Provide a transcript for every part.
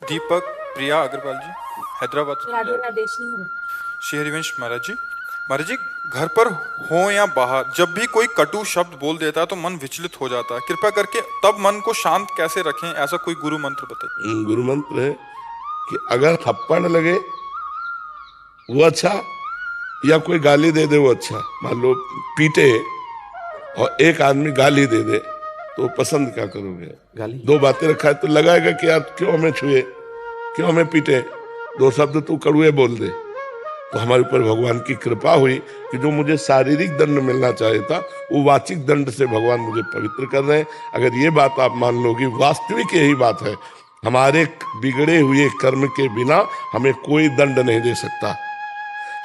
दीपक प्रिया अग्रवाल जी, हैदराबाद से। राधे राधे श्री। श्री हरिवंश महाराज जी। महाराज जी, घर पर हो या बाहर, जब भी कोई कटु शब्द बोल देता है तो मन विचलित हो जाता है। कृपया करके तब मन को शांत कैसे रखें, ऐसा कोई गुरु मंत्र बताइए। गुरु मंत्र है कि अगर थप्पड़ लगे वो अच्छा, या कोई गाली दे दे वो अच्छा। मान लो पीटे और एक आदमी गाली दे दे तो पसंद क्या करोगे? गाली। दो बातें रखा है तो लगाएगा कि यार क्यों हमें छुए, क्यों हमें पीटे, दो शब्द तू कड़ुए बोल दे। तो हमारे ऊपर भगवान की कृपा हुई कि जो मुझे शारीरिक दंड मिलना चाहिए था वो वाचिक दंड से भगवान मुझे पवित्र कर रहे हैं। अगर ये बात आप मान लोगी, वास्तविक यही बात है, हमारे बिगड़े हुए कर्म के बिना हमें कोई दंड नहीं दे सकता।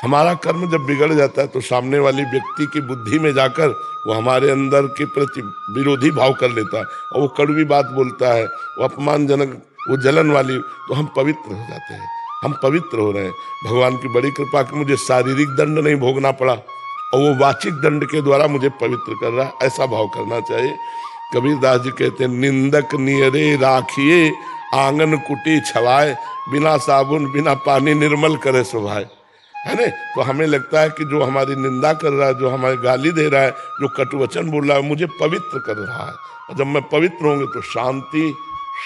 हमारा कर्म जब बिगड़ जाता है तो सामने वाली व्यक्ति की बुद्धि में जाकर वो हमारे अंदर के प्रति विरोधी भाव कर लेता है और वो कड़वी बात बोलता है, वो अपमानजनक, वो जलन वाली, तो हम पवित्र हो जाते हैं, हम पवित्र हो रहे हैं। भगवान की बड़ी कृपा कि मुझे शारीरिक दंड नहीं भोगना पड़ा और वो वाचिक दंड के द्वारा मुझे पवित्र कर रहा है। ऐसा भाव करना चाहिए। कबीरदास जी कहते हैं, निंदक नियरे राखिए आंगन कुटी छवाए, बिना साबुन बिना पानी निर्मल करे सुभाए। है ना? तो हमें लगता है कि जो हमारी निंदा कर रहा है, जो हमारी गाली दे रहा है, जो कटुवचन बोल रहा है, मुझे पवित्र कर रहा है। और जब मैं पवित्र होंगे तो शांति,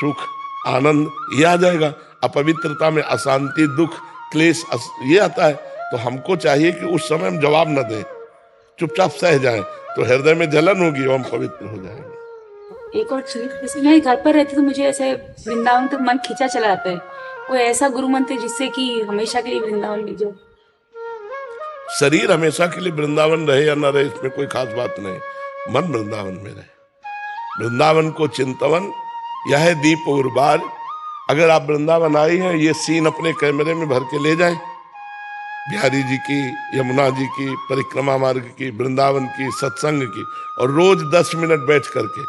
सुख, आनंद ये आ जाएगा। अपवित्रता में अशांति, दुख, क्लेश ये आता है। तो हमको चाहिए कि उस समय हम जवाब न दें, चुपचाप सह जाएं, तो हृदय में जलन होगी और हम पवित्र हो जाएंगे। एक और चीज, जैसे मैं घर पर रहती तो मुझे ऐसे वृंदावन तो मन खींचा चला जाता है। कोई ऐसा गुरु मंत्र जिससे कि हमेशा के लिए वृंदावन में जो शरीर हमेशा के लिए वृंदावन रहे या न रहे इसमें कोई खास बात नहीं, मन वृंदावन में रहे। वृंदावन को चिंतवन यह है दीप और बार। अगर आप वृंदावन आई हैं, ये सीन अपने कैमरे में भर के ले जाएं, बिहारी जी की, यमुना जी की, परिक्रमा मार्ग की, वृंदावन की, सत्संग की, और रोज 10 मिनट बैठ करके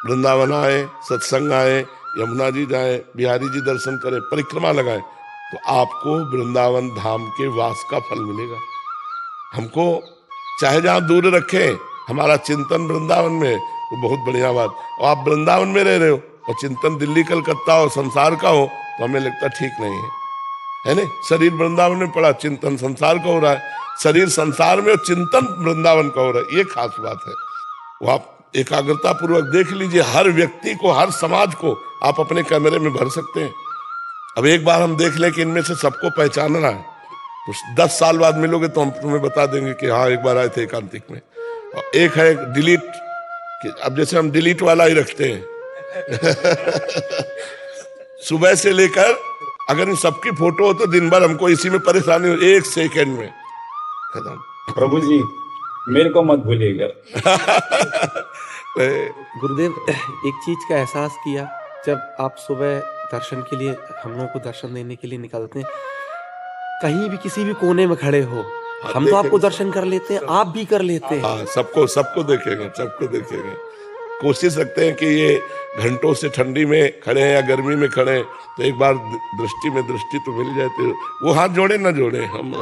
वृंदावन आए, सत्संग आए, यमुना जी जाए, बिहारी जी दर्शन करें, परिक्रमा लगाएं, तो आपको वृंदावन धाम के वास का फल मिलेगा। हमको चाहे जहां दूर रखें, हमारा चिंतन वृंदावन में, तो बहुत बढ़िया बात। और आप वृंदावन में रह रहे हो और चिंतन दिल्ली कलकत्ता हो, संसार का हो, तो हमें लगता ठीक नहीं है ना? शरीर वृंदावन में पड़ा, चिंतन संसार का हो रहा है। शरीर संसार में और चिंतन वृंदावन का हो रहा है, ये खास बात है। वो आप एकाग्रता पूर्वक देख लीजिए। हर व्यक्ति को, हर समाज को आप अपने कैमरे में भर सकते हैं। अब एक बार हम देख लें कि इनमें से सबको पहचानना है, तो 10 साल बाद मिलोगे तो हम तुम्हें बता देंगे कि हाँ एक बार आए थे एकांतिक में। और एक है डिलीट, कि अब जैसे हम डिलीट वाला ही रखते हैं सुबह से लेकर, अगर इन सबकी फोटो हो तो दिन भर हमको इसी में परेशानी हो, 1 सेकेंड में खत्म। प्रभु जी मेरे को मत भूलिएगा। गुरुदेव, एक चीज का एहसास किया, जब आप सुबह दर्शन के लिए, हम लोगों को दर्शन देने के लिए निकलते हैं, कहीं भी किसी भी कोने में खड़े हो, हम तो आपको दर्शन कर लेते हैं, आप भी कर लेते हैं। हाँ, सबको देखेंगे, सबको देखेंगे। कोशिश रखते हैं कि ये घंटों से ठंडी में खड़े हैं या गर्मी में खड़े हैं, तो एक बार दृष्टि में दृष्टि तो मिल जाए, तो वो हाथ जोड़े ना जोड़े हम